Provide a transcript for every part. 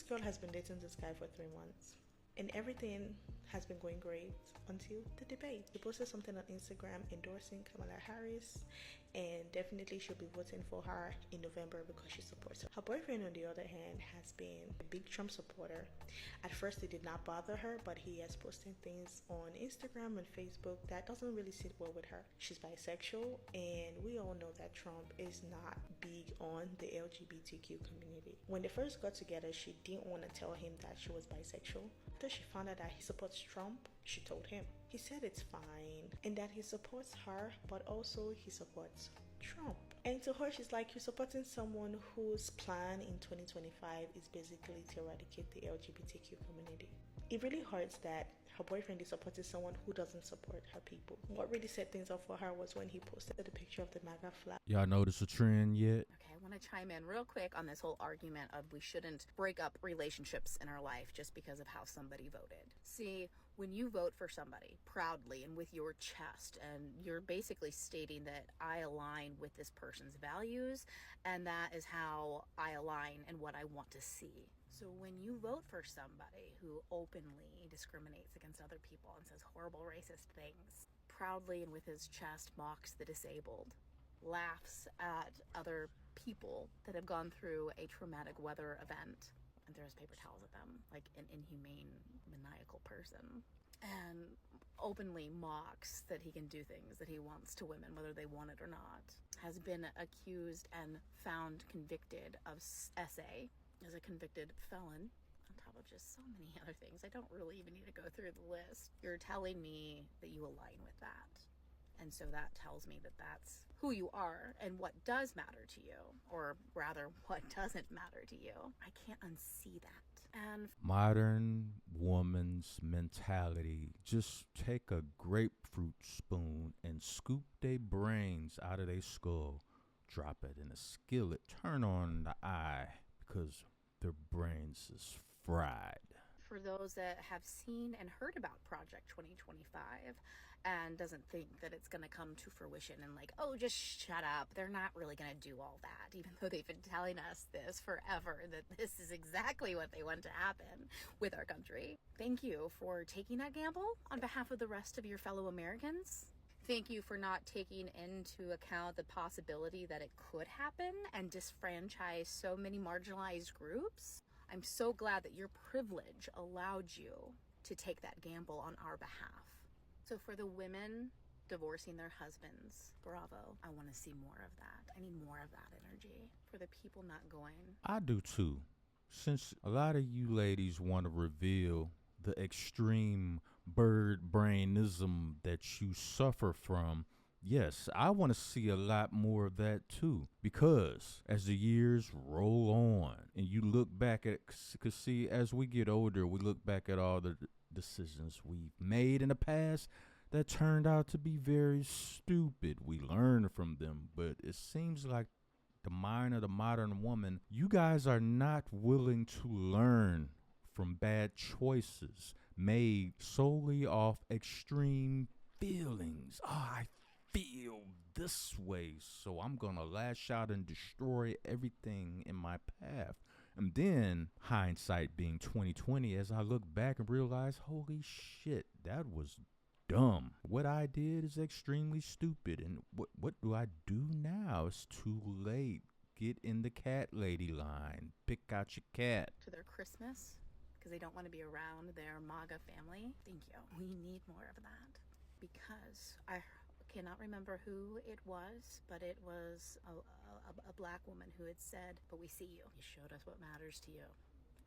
girl has been dating this guy for 3 months, and everything has been going great until the debate. He posted something on Instagram endorsing Kamala Harris, and definitely she'll be voting for her in November because she supports her. Her boyfriend, on the other hand, has been a big Trump supporter. At first, it did not bother her, but he has posted things on Instagram and Facebook that doesn't really sit well with her. She's bisexual, and we all know that Trump is not big on the LGBTQ community. When they first got together, she didn't want to tell him that she was bisexual. After she found out that he supports Trump, she told him. He said it's fine and that he supports her, but also he supports Trump. And to her, she's like, you're supporting someone whose plan in 2025 is basically to eradicate the LGBTQ community. It really hurts that her boyfriend is supporting someone who doesn't support her people. What really set things off for her was when he posted a picture of the MAGA flag. Y'all notice a trend yet? Okay, I want to chime in real quick on this whole argument of we shouldn't break up relationships in our life just because of how somebody voted. See, when you vote for somebody proudly and with your chest, and you're basically stating that I align with this person's values, and that is how I align and what I want to see. So when you vote for somebody who openly discriminates against other people and says horrible racist things, proudly and with his chest mocks the disabled, laughs at other people that have gone through a traumatic weather event and throws paper towels at them like an inhumane, maniacal person, and openly mocks that he can do things that he wants to women, whether they want it or not, has been accused and found convicted of SA as a convicted felon, on top of just so many other things. I don't really even need to go through the list. You're telling me that you align with that. And so that tells me that that's who you are and what does matter to you, or rather what doesn't matter to you. I can't unsee that. And modern woman's mentality, just take a grapefruit spoon and scoop their brains out of their skull, drop it in a skillet, turn on the eye, because their brains is fried. for those that have seen and heard about Project 2025 and doesn't think that it's going to come to fruition and like, oh, just shut up. They're not really going to do all that, even though they've been telling us this forever, that this is exactly what they want to happen with our country. Thank you for taking that gamble on behalf of the rest of your fellow Americans. Thank you for not taking into account the possibility that it could happen and disfranchise so many marginalized groups. I'm so glad that your privilege allowed you to take that gamble on our behalf. So for the women divorcing their husbands, bravo. I want to see more of that. I need more of that energy. For the people not going. I do too. Since a lot of you ladies want to reveal the extreme bird brainism that you suffer from, yes, I want to see a lot more of that too. Because as the years roll on and you look back at, because see, as we get older, we look back at all the decisions we've made in the past that turned out to be very stupid. We learn from them, but it seems like the mind of the modern woman, you guys are not willing to learn from bad choices made solely off extreme feelings. I feel this way, so I'm gonna lash out and destroy everything in my path. And then hindsight being 2020, as I look back and realize, holy shit, that was dumb. What I did is extremely stupid. And what do I do now? It's too late. Get in the cat lady line. Pick out your cat. To their Christmas, because they don't want to be around their MAGA family. Thank you. We need more of that. Because I cannot remember who it was, but it was a black woman who had said, but we see you. You showed us what matters to you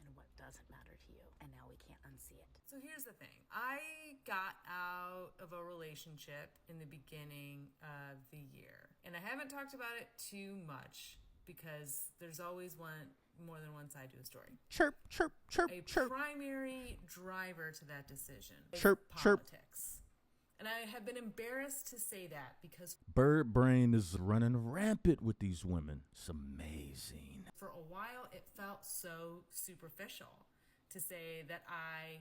and what doesn't matter to you, and now we can't unsee it. So here's the thing. I got out of a relationship in the beginning of the year, and I haven't talked about it too much because there's always more than one side to a story. Chirp, chirp, chirp, a chirp. Primary driver to that decision is Chirp, politics. Chirp. And I have been embarrassed to say that because Bird Brain is running rampant with these women. It's amazing. For a while, it felt so superficial to say that I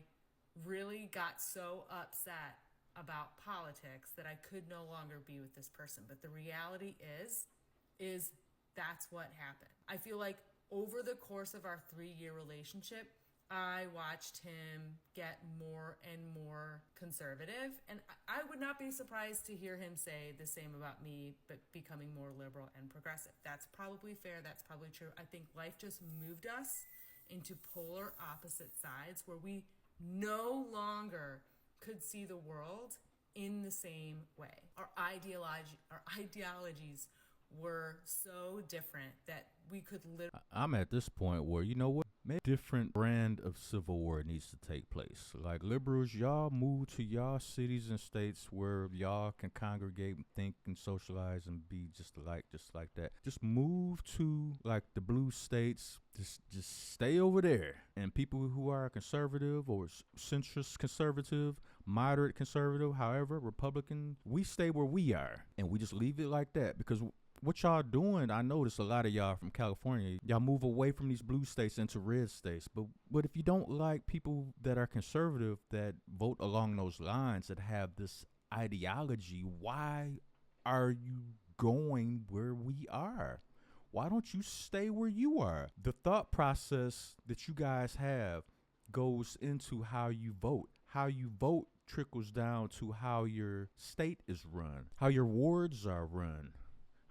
really got so upset about politics that I could no longer be with this person. But the reality is that's what happened. I feel like over the course of our 3-year relationship, I watched him get more and more conservative. And I would not be surprised to hear him say the same about me, but becoming more liberal and progressive. That's probably fair. That's probably true. I think life just moved us into polar opposite sides where we no longer could see the world in the same way. Our ideologies were so different that we could literally. I'm at this point where, you know what? Maybe a different brand of civil war needs to take place. Like liberals, y'all move to y'all cities and states where y'all can congregate and think and socialize and be just like that. Just move to like the blue states. Just stay over there. And people who are conservative or centrist conservative, moderate conservative, however, Republican, we stay where we are. And we just leave it like that because what y'all doing, I notice a lot of y'all from California, y'all move away from these blue states into red states. But if you don't like people that are conservative, that vote along those lines, that have this ideology, why are you going where we are? Why don't you stay where you are? The thought process that you guys have goes into how you vote. How you vote trickles down to how your state is run, how your wards are run,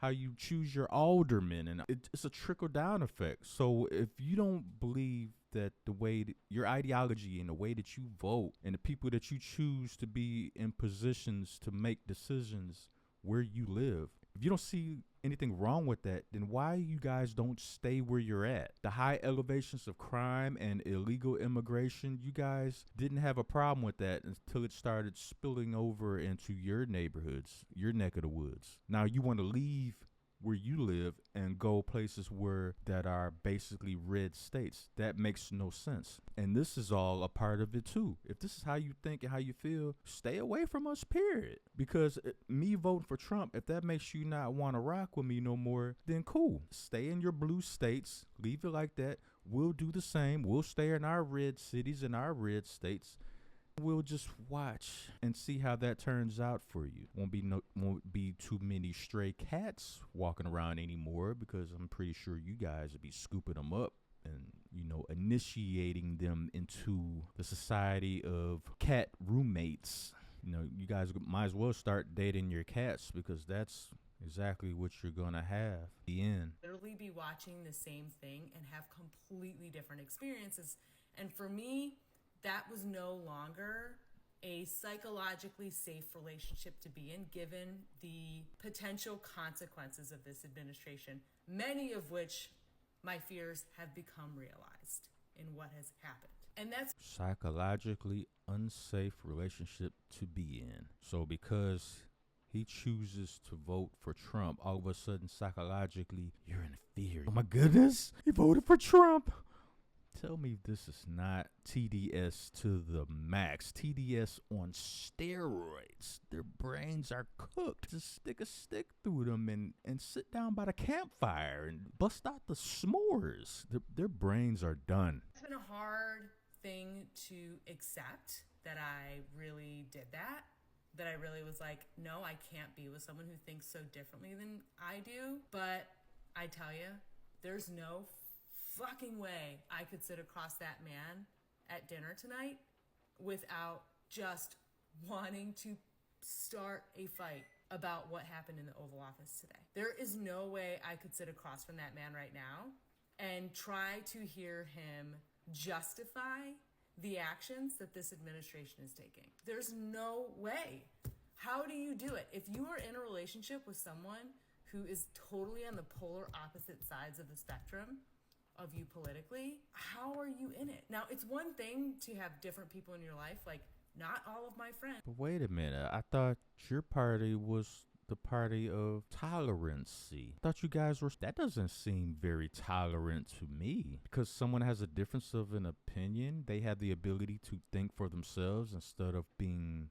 how you choose your aldermen, and it's a trickle-down effect. So if you don't believe that the way that your ideology and the way that you vote and the people that you choose to be in positions to make decisions where you live, if you don't see anything wrong with that, then why you guys don't stay where you're at? The high elevations of crime and illegal immigration, you guys didn't have a problem with that until it started spilling over into your neighborhoods, your neck of the woods. Now you want to leave where you live and go places where that are basically red states. That makes no sense. And this is all a part of it too. If this is how you think and how you feel, stay away from us, period. Because me voting for Trump, if that makes you not want to rock with me no more, then cool. Stay in your blue states. Leave it like that. We'll do the same. We'll stay in our red cities and our red states. We'll just watch and see how that turns out for you. Won't be too many stray cats walking around anymore, because I'm pretty sure you guys will be scooping them up and, initiating them into the society of cat roommates. You guys might as well start dating your cats, because that's exactly what you're gonna have. The end. Literally be watching the same thing and have completely different experiences. And for me, that was no longer a psychologically safe relationship to be in, given the potential consequences of this administration, many of which my fears have become realized in what has happened. And that's psychologically unsafe relationship to be in. So because he chooses to vote for Trump, all of a sudden psychologically you're in fear. Oh my goodness, he voted for Trump. Tell me this is not TDS to the max. TDS on steroids. Their brains are cooked. Just stick a stick through them and sit down by the campfire and bust out the s'mores. Their brains are done. It's been a hard thing to accept that I really did that. That I really was like, no, I can't be with someone who thinks so differently than I do. But I tell you, there's no fucking way I could sit across that man at dinner tonight without just wanting to start a fight about what happened in the Oval Office today. There is no way I could sit across from that man right now and try to hear him justify the actions that this administration is taking. There's no way. How do you do it? If you are in a relationship with someone who is totally on the polar opposite sides of the spectrum of you politically, how are you in it? Now, it's one thing to have different people in your life, like not all of my friends. But wait a minute, I thought your party was the party of tolerancy. I thought you guys were, that doesn't seem very tolerant to me. Because someone has a difference of an opinion, they have the ability to think for themselves instead of being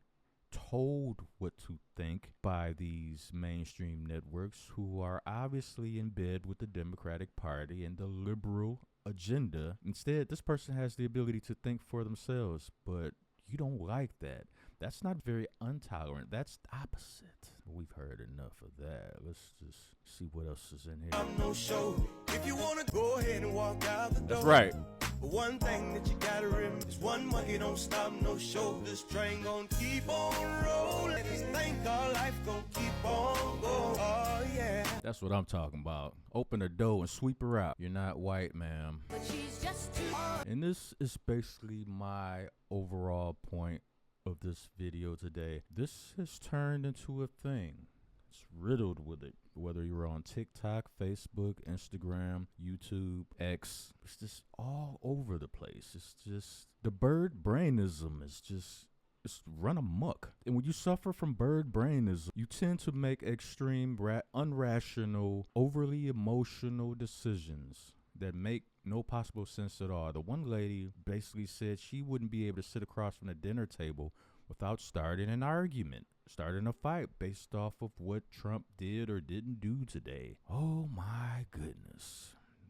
told what to think by these mainstream networks who are obviously in bed with the Democratic Party and the liberal agenda. Instead, this person has the ability to think for themselves, but you don't like that. That's not very intolerant. That's the opposite. We've heard enough of that. Let's just see what else is in here. I'm no show. If you wanna go ahead and walk out the door. That's right. But one thing that you gotta remember is one monkey don't stop no show. This train gon' keep on rolling. This thing called life gon' keep on going. Oh yeah. That's what I'm talking about. Open the door and sweep her out. You're not white, ma'am. But she's just too. And this is basically my overall point of this video today. This has turned into a thing. It's riddled with it. Whether you're on TikTok, Facebook, Instagram, YouTube, X, it's just all over the place. It's just the bird brainism is just, it's run amok. And when you suffer from bird brainism, you tend to make extreme, unrational, overly emotional decisions that make no possible sense at all. The one lady basically said she wouldn't be able to sit across from the dinner table without starting an argument, starting a fight based off of what Trump did or didn't do today. Oh my goodness.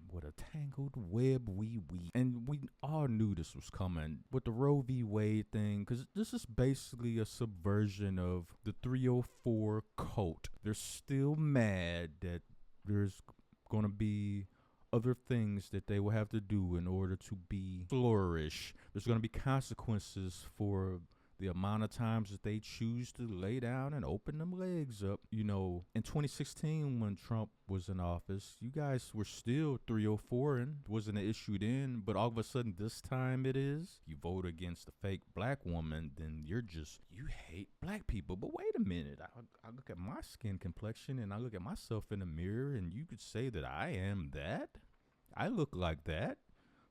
What a tangled web we weave. And we all knew this was coming with the Roe v. Wade thing, because this is basically a subversion of the 304 cult. They're still mad that there's going to be other things that they will have to do in order to be flourish. There's going to be consequences for the amount of times that they choose to lay down and open them legs up. You know, in 2016 when Trump was in office, you guys were still 304 and wasn't an issue then, but all of a sudden this time it is. You vote against a fake black woman, then you hate black people. But wait a minute, I look at my skin complexion and I look at myself in the mirror and you could say that I am that. I look like that.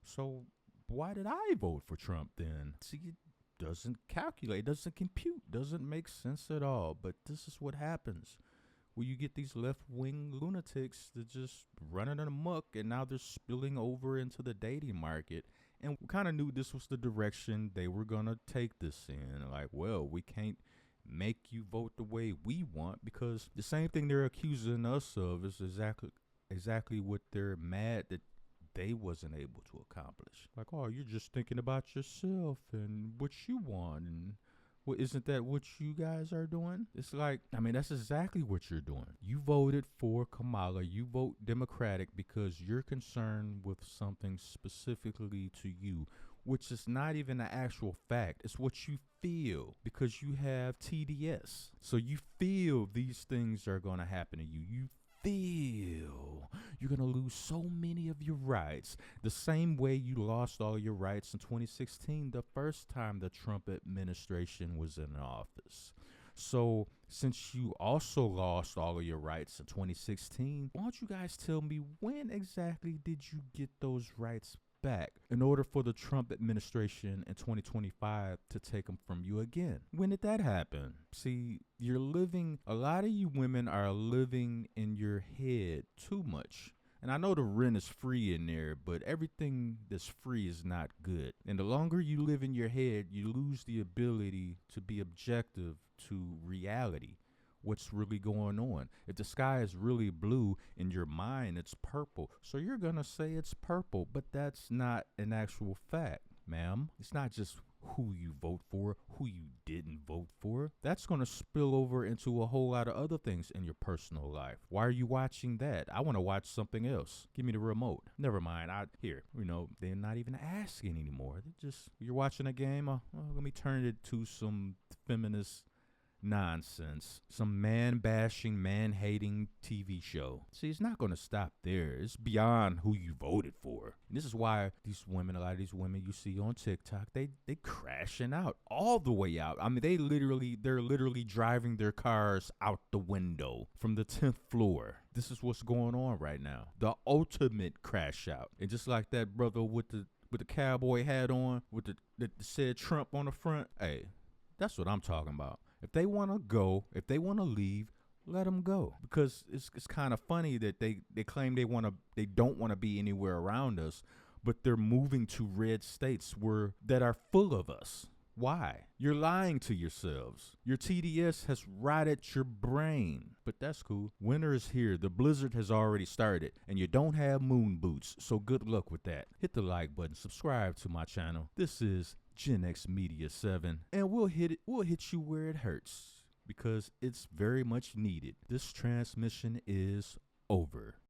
So why did I vote for Trump then? See, doesn't calculate, doesn't compute, doesn't make sense at all. But this is what happens when you get these left-wing lunatics that just running amok, and now they're spilling over into the dating market. And we kind of knew this was the direction they were going to take this in. Like, well, we can't make you vote the way we want, because the same thing they're accusing us of is exactly what they're mad that they wasn't able to accomplish. Like, oh, you're just thinking about yourself and what you want, and well, isn't that what you guys are doing? It's like, I mean, that's exactly what you're doing. You voted for Kamala. You vote Democratic because you're concerned with something specifically to you, which is not even an actual fact. It's what you feel because you have TDS. So you feel these things are going to happen to you. You feel you're going to lose so many of your rights, the same way you lost all your rights in 2016, the first time the Trump administration was in office. So since you also lost all of your rights in 2016, why don't you guys tell me when exactly did you get those rights back in order for the Trump administration in 2025 to take them from you again? When did that happen? See, a lot of you women are living in your head too much. And I know the rent is free in there, but everything that's free is not good. And the longer you live in your head, you lose the ability to be objective to reality. What's really going on? If the sky is really blue, in your mind it's purple, so you're gonna say it's purple, but that's not an actual fact, ma'am. It's not just who you vote for, who you didn't vote for. That's gonna spill over into a whole lot of other things in your personal life. Why are you watching that? I want to watch something else. Give me the remote. Never mind. They're not even asking anymore. They're just, you're watching a game. Let me turn it to some feminist nonsense, some man-bashing, man-hating TV show. See, it's not going to stop there. It's beyond who you voted for. And this is why a lot of these women you see on TikTok, they crashing out all the way out. I mean, they're literally driving their cars out the window from the 10th floor. This is what's going on right now. The ultimate crash out. And just like that brother with the cowboy hat on, with the said Trump on the front, hey, that's what I'm talking about. If they want to go, if they want to leave, let them go. Because it's kind of funny that they claim they don't want to be anywhere around us, but they're moving to red states that are full of us. Why? You're lying to yourselves. Your TDS has rotted your brain. But that's cool. Winter is here. The blizzard has already started, and you don't have moon boots, so good luck with that. Hit the like button, subscribe to my channel. This is Gen X Media 7, and we'll hit you where it hurts, because it's very much needed. This transmission is over.